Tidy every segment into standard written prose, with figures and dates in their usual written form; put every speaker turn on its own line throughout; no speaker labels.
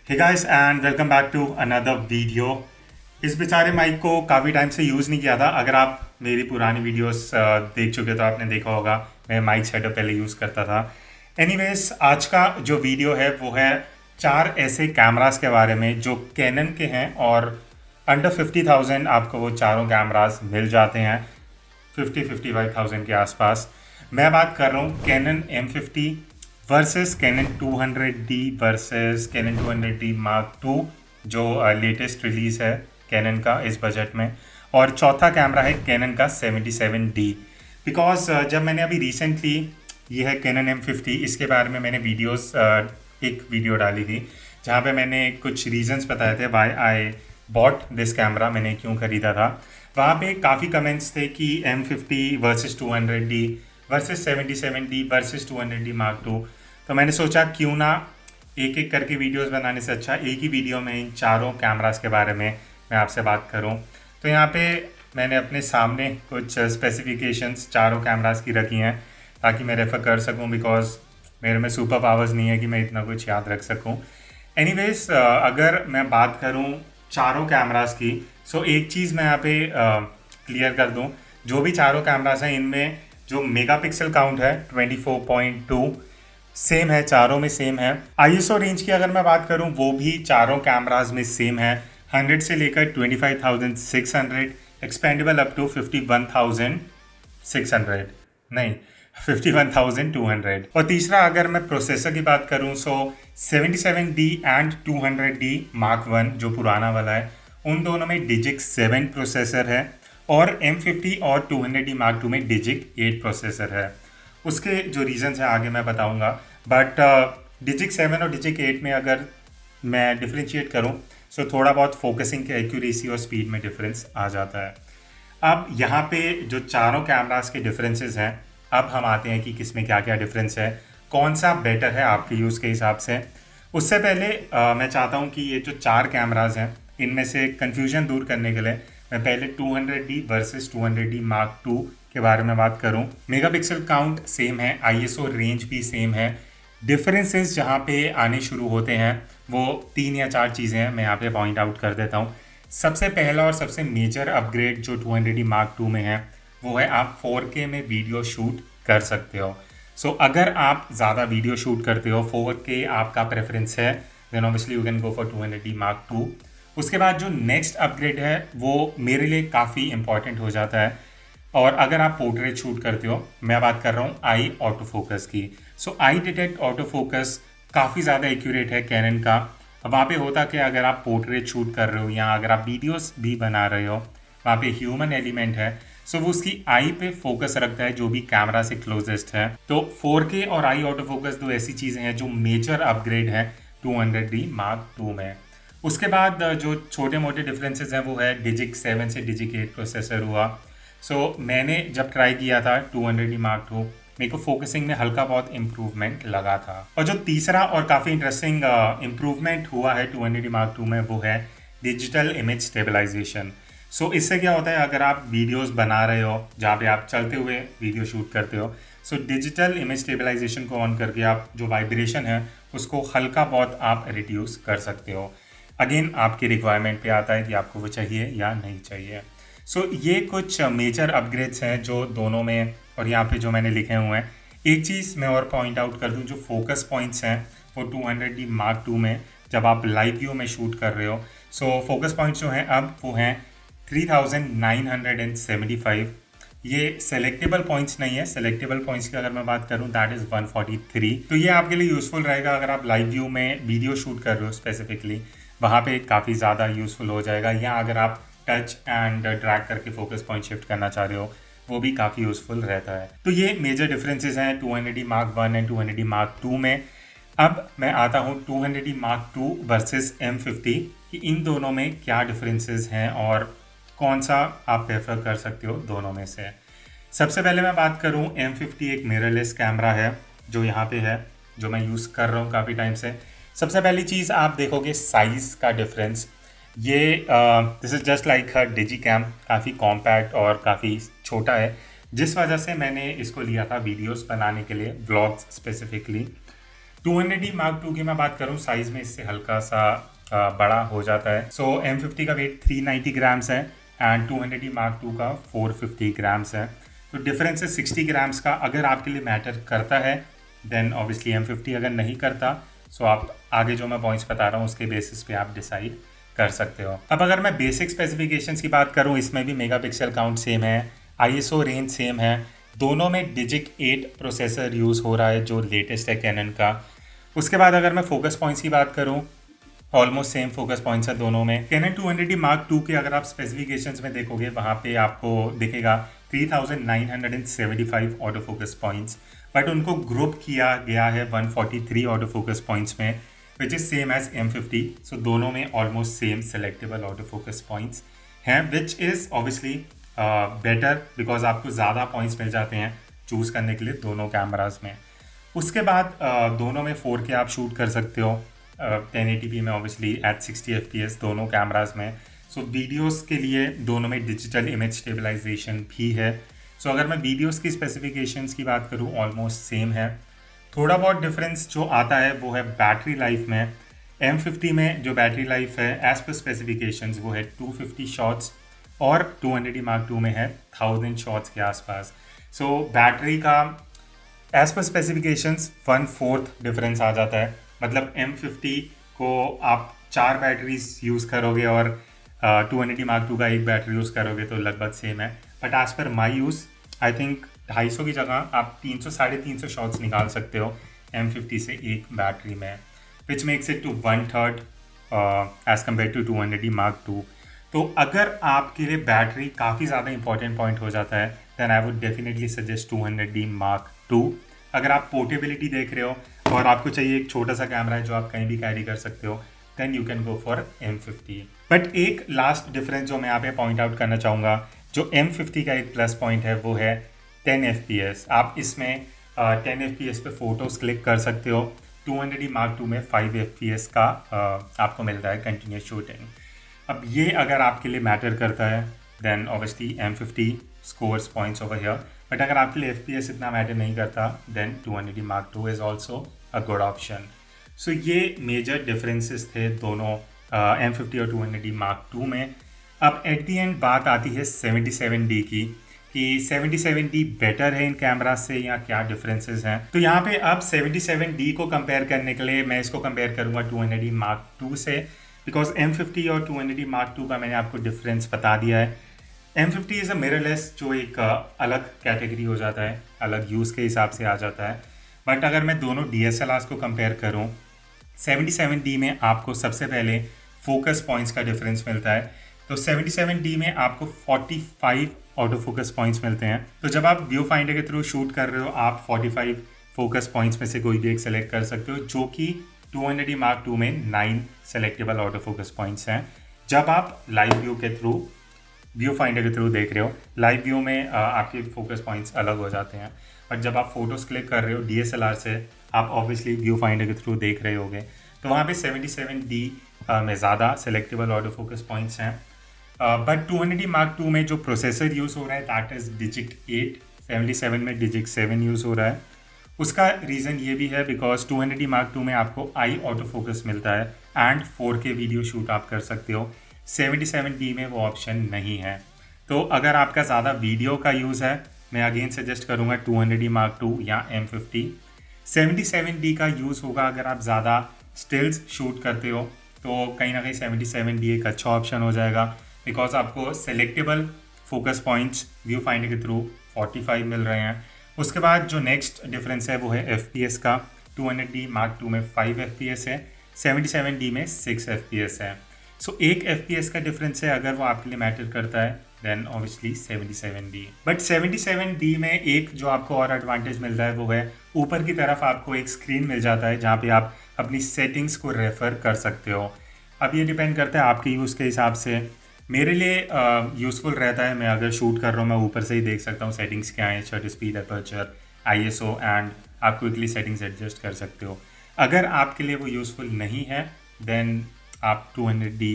Hey guys and welcome back to another video. इस बेचारे mic को काफ़ी टाइम से यूज़ नहीं किया था। अगर आप मेरी पुरानी वीडियोस देख चुके हो तो आपने देखा होगा मैं माइक सेटअप पहले यूज़ करता था। एनीवेज, आज का जो वीडियो है वो है 4 ऐसे कैमरास के बारे में जो कैनन के हैं और अंडर 50,000 आपको वो चारों कैमरास मिल जाते हैं। 55,000 के आसपास। मैं बात कर रहा हूँ Canon M50 versus Canon 200D versus Canon 200D mark two जो लेटेस्ट रिलीज़ है कैनन का इस बजट में। और चौथा कैमरा है कैनन का 77D। बिकॉज जब मैंने अभी रिसेंटली ये है कैनन M50, इसके बारे में मैंने एक वीडियो डाली थी जहाँ पे मैंने कुछ रीजंस बताए थे why I bought this camera, मैंने क्यों ख़रीदा था। वहाँ पे काफ़ी कमेंट्स थे कि M50 versus 200D versus 77D versus 200D mark two. तो मैंने सोचा क्यों ना एक एक करके वीडियोस बनाने से अच्छा एक ही वीडियो में इन चारों कैमरास के बारे में मैं आपसे बात करूं। तो यहाँ पे मैंने अपने सामने कुछ स्पेसिफिकेशंस चारों कैमरास की रखी हैं ताकि मैं रेफ़र कर सकूं, बिकॉज मेरे में सुपर पावर्स नहीं है कि मैं इतना कुछ याद रख सकूं। एनीवेज, अगर मैं बात करूं चारों कैमरास की, सो एक चीज़ मैं यहाँ पे क्लियर कर दूं। जो भी चारों कैमरास हैं इनमें जो मेगापिक्सल काउंट है 24.2 सेम है, चारों में सेम है। आईएसओ रेंज की अगर मैं बात करूं वो भी चारों कैमराज में सेम है, 100 से लेकर 25,600, एक्सपेंडेबल अप टू 51,600, नहीं 51,200। और तीसरा अगर मैं प्रोसेसर की बात करूं सो 77D and 200D mark one जो पुराना वाला है उन दोनों में डिजिक 7 प्रोसेसर है और M50 और 200D मार्क टू में डिजिक 8 प्रोसेसर है। उसके जो रीजंस हैं आगे मैं बताऊंगा, बट डिजिक 7 और डिजिक 8 में अगर मैं डिफ्रेंशिएट करूं सो थोड़ा बहुत फोकसिंग के एक्यूरेसी और स्पीड में डिफरेंस आ जाता है। अब यहाँ पे जो चारों कैमरास के डिफरेंसेस हैं, अब हम आते हैं कि किस में क्या क्या डिफरेंस है, कौन सा बेटर है आपके यूज़ के हिसाब से। उससे पहले मैं चाहता हूँ कि ये जो 4 कैमराज हैं इनमें से कन्फ्यूजन दूर करने के लिए मैं पहले 200D versus 200D mark to के बारे में बात करूं। मेगापिक्सल काउंट सेम है, आईएसओ रेंज भी सेम है। डिफरेंसेस जहां पे आने शुरू होते हैं वो 3 या 4 चीज़ें हैं, मैं यहाँ पे पॉइंट आउट कर देता हूँ। सबसे पहला और सबसे मेजर अपग्रेड जो 200D मार्क टू में है वो है आप 4K में वीडियो शूट कर सकते हो। सो अगर आप ज़्यादा वीडियो शूट करते हो, 4K आपका प्रेफरेंस है, then obviously you can go for 200D mark two. उसके बाद जो नेक्स्ट अपग्रेड है वो मेरे लिए काफ़ी इंपॉर्टेंट हो जाता है, और अगर आप पोर्ट्रेट शूट करते हो, मैं बात कर रहा हूँ आई ऑटो फोकस की। सो आई डिटेक्ट ऑटो फोकस काफ़ी ज़्यादा एक्यूरेट है कैनन का। अब वहाँ पे होता कि अगर आप पोर्ट्रेट शूट कर रहे हो या अगर आप वीडियोस भी बना रहे हो, वहाँ पे ह्यूमन एलिमेंट है, सो वो उसकी आई पे फोकस रखता है जो भी कैमरा से क्लोजेस्ट है। तो 4K और आई ऑटो फोकस दो ऐसी चीज़ें हैं जो मेजर अपग्रेड है 200D मार्क टू में। उसके बाद जो छोटे मोटे डिफरेंसेस हैं वो है डिजिक 7 से डिजिक 8 प्रोसेसर हुआ। सो मैंने जब ट्राई किया था 200D मार्क टू, मेरे को फोकसिंग में हल्का बहुत इम्प्रूवमेंट लगा था। और जो तीसरा और काफ़ी इंटरेस्टिंग इम्प्रूवमेंट हुआ है 200D मार्क टू में वो है डिजिटल इमेज स्टेबलाइजेशन। सो इससे क्या होता है, अगर आप वीडियोस बना रहे हो जहाँ पे आप चलते हुए वीडियो शूट करते हो, सो डिजिटल इमेज स्टेबलाइजेशन को ऑन करके आप जो वाइब्रेशन है उसको हल्का बहुत आप रिड्यूस कर सकते हो। अगेन आपकी रिक्वायरमेंट पे आता है कि आपको वो चाहिए या नहीं चाहिए। सो ये कुछ मेजर अपग्रेड्स हैं जो दोनों में, और यहाँ पे जो मैंने लिखे हुए हैं। एक चीज़ मैं और पॉइंट आउट कर दूँ, जो फोकस पॉइंट्स हैं वो 200D मार्क टू में जब आप लाइव व्यू में शूट कर रहे हो, सो फोकस पॉइंट्स जो हैं अब वो हैं 3975। ये सेलेक्टेबल पॉइंट्स नहीं है, सेलेक्टेबल पॉइंट्स की अगर मैं बात करूं दैट इज़ 143। तो ये आपके लिए यूज़फुल रहेगा अगर आप लाइव व्यू में वीडियो शूट कर रहे हो स्पेसिफिकली, वहाँ पे काफ़ी ज़्यादा यूज़फुल हो जाएगा। या अगर आप टच एंड ड्रैग करके फोकस पॉइंट शिफ्ट करना चाह रहे हो वो भी काफ़ी यूज़फुल रहता है। तो ये मेजर डिफरेंसेस हैं 200D mark one and 200D mark two में। अब मैं आता हूँ 200D mark to versus M50 कि इन दोनों में क्या डिफरेंसेस हैं और कौन सा आप प्रेफर कर सकते हो दोनों में से। सबसे पहले मैं बात करूं, M50 एक मिररलेस कैमरा है जो यहाँ पे है, जो मैं यूज़ कर रहा हूँ काफ़ी टाइम से। सबसे पहली चीज़ आप देखोगे साइज़ का डिफरेंस। ये this is just like digi cam, काफ़ी कॉम्पैक्ट और काफ़ी छोटा है, जिस वजह से मैंने इसको लिया था वीडियोस बनाने के लिए, vlogs specifically. 200D Mark II की मैं बात करूँ, साइज में इससे हल्का सा बड़ा हो जाता है। सो M50 का वेट 390 ग्राम्स है एंड 200D Mark II का 450 ग्राम्स है। तो डिफरेंस है 60 ग्राम्स का। अगर आपके लिए मैटर करता है देन ऑब्वियसली M50, अगर नहीं करता सो आप आगे जो मैं पॉइंट्स बता रहा हूँ उसके बेसिस पे आप डिसाइड कर सकते हो। अब अगर मैं बेसिक स्पेसिफिकेशंस की बात करूँ, इसमें भी मेगापिक्सल काउंट सेम है, ISO रेंज सेम है, दोनों में डिजिट 8 प्रोसेसर यूज़ हो रहा है जो लेटेस्ट है कैनन का। उसके बाद अगर मैं फोकस पॉइंट्स की बात करूँ, ऑलमोस्ट सेम फोकस पॉइंट्स है दोनों में। कैनन 200D Mark II के अगर आप स्पेसिफिकेशंस में देखोगे वहाँ पे आपको दिखेगा 3975 ऑटो फोकस पॉइंट्स, बट उनको ग्रुप किया गया है 143 ऑटो फोकस पॉइंट्स में, which is same as M50। So दोनों में almost same selectable auto focus points हैं, which is obviously better because आपको ज़्यादा पॉइंट्स मिल जाते हैं चूज़ करने के लिए दोनों कैमराज में। उसके बाद दोनों में 4K आप शूट कर सकते हो, 1080p में ऑब्वियसली एट 60 FPS दोनों कैमराज में। सो वीडियोस के लिए दोनों में डिजिटल इमेज स्टेबलाइजेशन भी है। सो अगर मैं वीडियोस की स्पेसिफिकेशंस की बात करूँ, ऑलमोस्ट सेम है। थोड़ा बहुत डिफरेंस जो आता है वो है बैटरी लाइफ में। M50 में जो बैटरी लाइफ है एज पर स्पेसिफिकेशंस वो है 250 शॉट्स और 200D Mark II में है 1000 शॉट्स के आसपास। सो बैटरी का एज पर स्पेसिफिकेशंस 1/4 डिफरेंस आ जाता है। मतलब M50 को आप 4 बैटरीज यूज़ करोगे और 200D Mark II का एक बैटरी यूज़ करोगे तो लगभग सेम है। But as per my use I think 250 की जगह आप 300 350 शॉट्स निकाल सकते हो M50 से एक बैटरी में, which makes it to 1/3 as compare to 200D Mark II। तो अगर आपके लिए बैटरी काफ़ी ज़्यादा इंपॉर्टेंट पॉइंट हो जाता है then I would definitely suggest 200D Mark II। अगर आप पोर्टेबिलिटी देख रहे हो और आपको चाहिए एक छोटा सा कैमरा है जो आप कहीं भी कैरी कर सकते हो, then you can go for M50। But एक लास्ट डिफरेंस जो मैं यहाँ पे पॉइंट आउट करना चाहूँगा, जो M50 का एक प्लस पॉइंट है वो है 10 FPS। आप इसमें 10 FPS पे फोटोज क्लिक कर सकते हो। 200D Mark II में 5 FPS का आपको मिलता है कंटिन्यूस शूटिंग। अब ये अगर आपके लिए मैटर करता है then obviously M50 scores points over here, but अगर आपके लिए FPS इतना मैटर नहीं करता then 200D Mark II is also a good option. So ये मेजर डिफरेंसेस थे दोनों M50 और 200D Mark II में। अब एट दी एंड बात आती है 77D की, कि 77D बेटर है इन कैमरा से या क्या डिफरेंसेस हैं। तो यहाँ पे अब 77D को कंपेयर करने के लिए मैं इसको कंपेयर करूँगा 200D Mark II से, बिकॉज M50 और 200D Mark II का मैंने आपको डिफरेंस बता दिया है। M50 इज़ अ मिररलेस जो एक अलग कैटेगरी हो जाता है, अलग यूज़ के हिसाब से आ जाता है। बट अगर मैं दोनों DSLRs को कंपेयर करूँ, 77D में आपको सबसे पहले फोकस पॉइंट्स का डिफरेंस मिलता है। तो 77D में आपको 45 ऑटो फोकस पॉइंट्स मिलते हैं। तो जब आप व्यू फाइंडर के थ्रू शूट कर रहे हो आप 45 फोकस पॉइंट्स में से कोई भी एक सेलेक्ट कर सकते हो, जो कि 200D Mark II में 9 सेलेक्टेबल ऑटो फोकस पॉइंट्स हैं। जब आप लाइव व्यू के थ्रू व्यू फाइंडर के थ्रू देख रहे हो, लाइव व्यू में आपके फोकस पॉइंट्स अलग हो जाते हैं, बट जब आप फोटोज क्लिक कर रहे हो DSLR से आप ऑब्वियसली व्यू फाइंडर के थ्रू देख रहे होगे, तो वहाँ पे 77D में ज़्यादा सेलेक्टेबल ऑटो फोकस पॉइंट्स हैं। बट 200D Mark II में जो प्रोसेसर यूज़ हो रहा है दैट इज़ डिजिट 8, 77 में डिजिट 7 यूज़ हो रहा है। उसका रीज़न ये भी है बिकॉज 200D Mark II में आपको आई ऑटो फोकस मिलता है एंड 4K वीडियो शूट आप कर सकते हो। 77D में वो ऑप्शन नहीं है। तो अगर आपका ज़्यादा वीडियो का यूज़ है मैं अगेन सजेस्ट करूँगा 200D Mark II या M50। 77D का यूज़ होगा अगर आप ज़्यादा स्टिल्स शूट करते हो, तो कहीं ना कहीं 77D एक अच्छा ऑप्शन हो जाएगा बिकॉज आपको selectable focus points view finder के थ्रू 45 मिल रहे हैं। उसके बाद जो नेक्स्ट डिफरेंस है वो है FPS का। 200D Mark II में 5 FPS है, 77D में 6 FPS है। सो एक FPS का डिफरेंस है, अगर वो आपके लिए मैटर करता है then obviously 77D। But 77D में एक जो आपको और एडवांटेज मिलता है वो है ऊपर की तरफ आपको एक स्क्रीन मिल जाता है जहाँ पे आप अपनी सेटिंग्स को रेफ़र कर सकते हो। अब ये डिपेंड करता है आपके यूज़ के हिसाब से। मेरे लिए यूज़फुल रहता है, मैं अगर शूट कर रहा हूँ मैं ऊपर से ही देख सकता हूँ सेटिंग्स क्या हैं, shutter speed, aperture, ISO and आप क्विकली सेटिंग्स एडजस्ट कर सकते हो। अगर आपके लिए वो यूज़फुल नहीं है देन आप 200D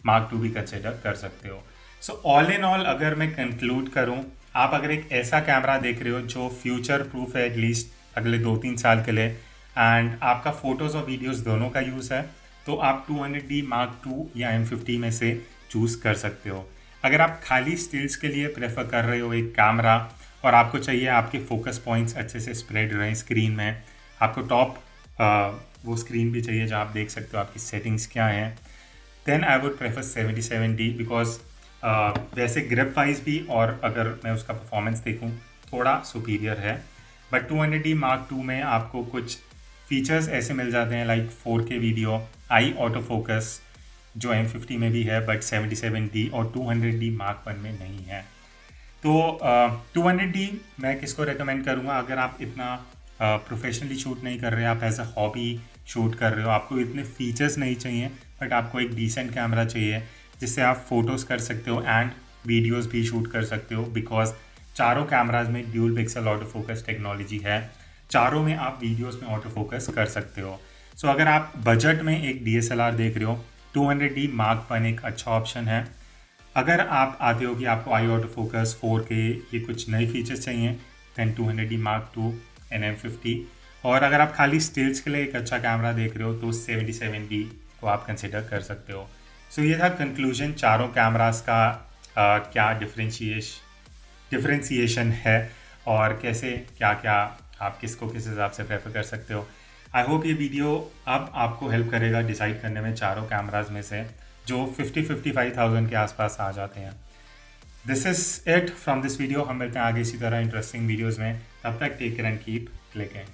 Mark II भी कंसिडर कर सकते हो। सो ऑल इन ऑल अगर मैं कंक्लूड करूँ, आप अगर एक ऐसा कैमरा देख रहे हो जो फ्यूचर प्रूफ है एटलीस्ट अगले 2-3 साल के लिए, एंड आपका फ़ोटोज़ और वीडियोज़ दोनों का यूज़ है, तो आप 200D Mark II या M50 में से चूज़ कर सकते हो। अगर आप खाली स्टिल्स के लिए प्रेफर कर रहे हो एक कैमरा और आपको चाहिए आपके फोकस पॉइंट्स अच्छे से स्प्रेड रहें स्क्रीन में, आपको टॉप वो स्क्रीन भी चाहिए जहाँ आप देख सकते हो आपकी सेटिंग्स क्या हैं, then I would prefer 77D because वैसे ग्रिप वाइज भी और अगर मैं उसका परफॉर्मेंस देखूँ थोड़ा सुपीरियर है। बट 200D Mark II में आपको कुछ फीचर्स ऐसे मिल जाते हैं लाइक 4K वीडियो, आई ऑटो फोकस जो M50 में भी है बट 77D और 200D Mark I में नहीं है। तो 200D मैं किसको रेकमेंड करूँगा अगर आप इतना प्रोफेशनली शूट नहीं कर रहे, आप एज अ हॉबी शूट कर रहे हो, आपको इतने फीचर्स नहीं चाहिए बट आपको एक डिसेंट कैमरा चाहिए जिससे आप फ़ोटोज़ कर सकते हो एंड वीडियोस भी शूट कर सकते हो बिकॉज चारों कैमराज में dual pixel auto focus technology है, चारों में आप वीडियोस में ऑटो फोकस कर सकते हो। सो अगर आप बजट में एक DSLR देख रहे हो 200D Mark I एक अच्छा ऑप्शन है। अगर आप आते हो कि आपको आई ऑटो फोकस 4K ये कुछ नए फीचर्स चाहिए then 200D Mark II and M50, और अगर आप खाली स्टिल्स के लिए एक अच्छा कैमरा देख रहे हो तो 77D को आप कंसिडर कर सकते हो। सो ये था कंक्लूजन चारों कैमरास का क्या डिफरेंशिएशन है और कैसे क्या क्या आप किसको किस हिसाब से प्रेफर कर सकते हो। आई होप ये वीडियो अब आपको हेल्प करेगा डिसाइड करने में चारों कैमराज में से जो 50-55,000 के आसपास आ जाते हैं। This is it from this video. हम मिलते हैं आगे इसी तरह इंटरेस्टिंग वीडियोज़ में, तब तक take care and keep clicking.